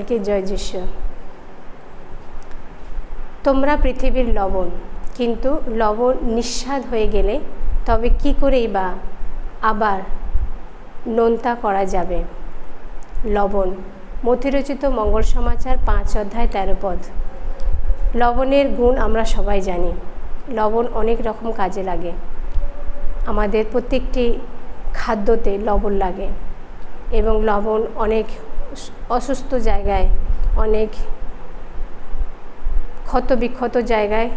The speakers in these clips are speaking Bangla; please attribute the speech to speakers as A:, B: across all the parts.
A: সকলকে জয় যিশু। তোমরা পৃথিবীর লবণ, কিন্তু লবণ নিঃস্বাদ হয়ে গেলে তবে কি করেই বা আবার নোনতা করা যাবে? লবণ। মথিরচিত মঙ্গল সমাচার 5 অধ্যায় 13 পদ। লবণের গুণ আমরা সবাই জানি। লবণ অনেক রকম কাজে লাগে। আমাদের প্রত্যেকটি খাদ্যতে লবণ লাগে এবং লবণ অনেক অসুস্থ জায়গায়, অনেক ক্ষত বিক্ষত জায়গায়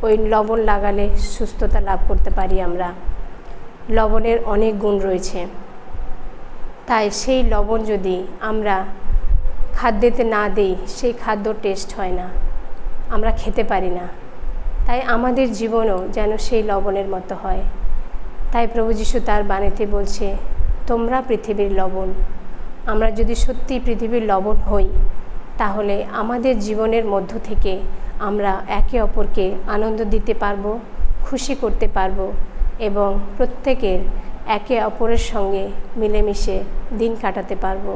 A: ওই লবণ লাগালে সুস্থতা লাভ করতে পারি আমরা। লবণের অনেক গুণ রয়েছে, তাই সেই লবণ যদি আমরা খাদ্যেতে না দিই, সেই খাদ্য টেস্ট হয় না, আমরা খেতে পারি না। তাই আমাদের জীবনও যেন সেই লবণের মতো হয়। তাই প্রভু যিশু তার বাণীতে বলছে, তোমরা পৃথিবীর লবণ। আমরা যদি সত্যি পৃথিবীর লবণ হই, তাহলে আমাদের জীবনের মধ্য থেকে আমরা একে অপরকে আনন্দ দিতে পারবো, খুশি করতে পারবো এবং প্রত্যেকের একে অপরের সঙ্গে মিলেমিশে দিন কাটাতে পারবো।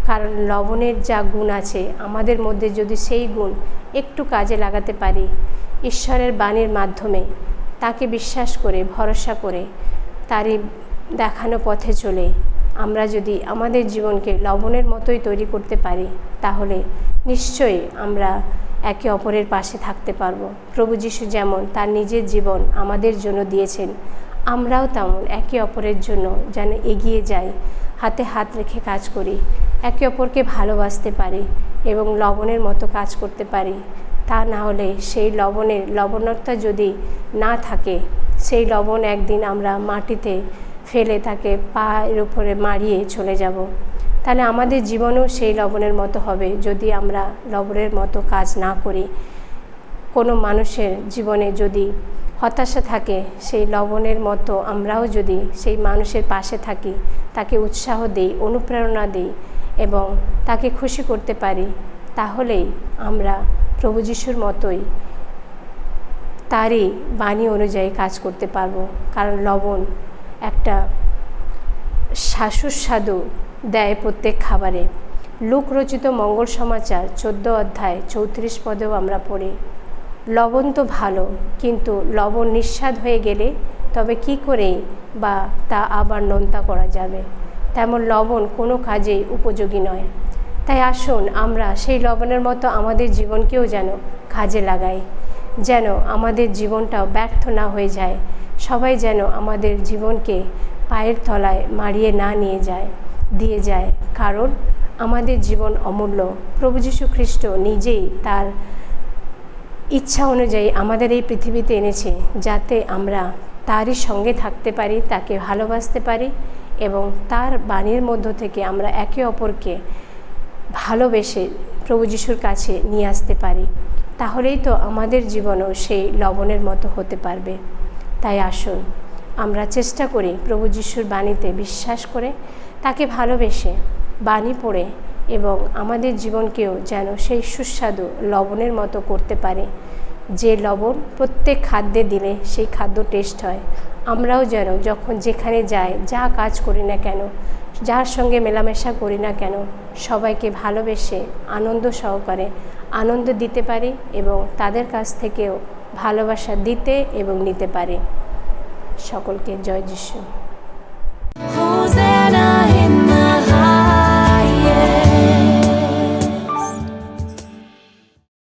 A: কারণ লবণের যা গুণ আছে, আমাদের মধ্যে যদি সেই গুণ একটু কাজে লাগাতে পারি, ঈশ্বরের বাণীর মাধ্যমে তাকে বিশ্বাস করে, ভরসা করে, তারই দেখানো পথে চলে আমরা যদি আমাদের জীবনকে লবণের মতোই তৈরি করতে পারি, তাহলে নিশ্চয়ই আমরা একে অপরের পাশে থাকতে পারবো। প্রভু যিশু যেমন তার নিজের জীবন আমাদের জন্য দিয়েছেন, আমরাও তেমন একে অপরের জন্য যেন এগিয়ে যাই, হাতে হাত রেখে কাজ করি, একে অপরকে ভালোবাসতে পারি এবং লবণের মতো কাজ করতে পারি। তা না হলে সেই লবণের লবণতা যদি না থাকে, সেই লবণ একদিন আমরা মাটিতে ফেলে তাকে পায়ের উপরে মারিয়ে চলে যাব। তাহলে আমাদের জীবনেও সেই লবণের মতো হবে যদি আমরা লবণের মতো কাজ না করি। কোনো মানুষের জীবনে যদি হতাশা থাকে, সেই লবণের মতো আমরাও যদি সেই মানুষের পাশে থাকি, তাকে উৎসাহ দিই, অনুপ্রেরণা দিই এবং তাকে খুশি করতে পারি, তাহলেই আমরা প্রভু যিশুর মতোই তারই বাণী অনুযায়ী কাজ করতে পারবো। কারণ লবণ একটা সুস্বাদু দেয় প্রত্যেক খাবারে। লূক রচিত মঙ্গল সমাচার 14 অধ্যায় 34 পদেও আমরা পড়ি, লবণ তো ভালো, কিন্তু লবণ নিঃস্বাদ হয়ে গেলে তবে কি করে বা তা আবার নোনতা করা যাবে? তেমন লবণ কোনো কাজেই উপযোগী নয়। তাই আসুন আমরা সেই লবণের মতো আমাদের জীবনকেও যেন কাজে লাগাই, যেন আমাদের জীবনটাও ব্যর্থ না হয়ে যায়। সবাই যেন আমাদের জীবনকে পায়ের তলায় মারিয়ে না দিয়ে যায়, কারণ আমাদের জীবন অমূল্য। প্রভু যীশু খ্রিস্ট নিজেই তার ইচ্ছা অনুযায়ী আমাদের এই পৃথিবীতে এনেছে, যাতে আমরা তারই সঙ্গে থাকতে পারি, তাকে ভালোবাসতে পারি এবং তার বাণীর মধ্য থেকে আমরা একে অপরকে ভালোবেসে প্রভু যিশুর কাছে নিয়ে আসতে পারি। তাহলেই তো আমাদের জীবনও সেই লবণের মতো হতে পারবে। তাই আসুন আমরা চেষ্টা করি প্রভু যিশুর বাণীতে বিশ্বাস করে, তাকে ভালোবেসে, বাণী পড়ে এবং আমাদের জীবনকেও যেন সেই সুস্বাদু লবণের মতো করতে পারে, যে লবণ প্রত্যেক খাদ্যে দিলে সেই খাদ্য টেস্ট হয়। আমরাও যেন যখন যেখানে যাই, যা কাজ করি না কেন, যার সঙ্গে মেলামেশা করি না কেন, সবাইকে ভালোবেসে আনন্দ সহকারে আনন্দ দিতে পারি এবং তাদের কাছ থেকেও ভালোবাসা দিতে এবং নিতে পারি। সকলকে জয় যিশু।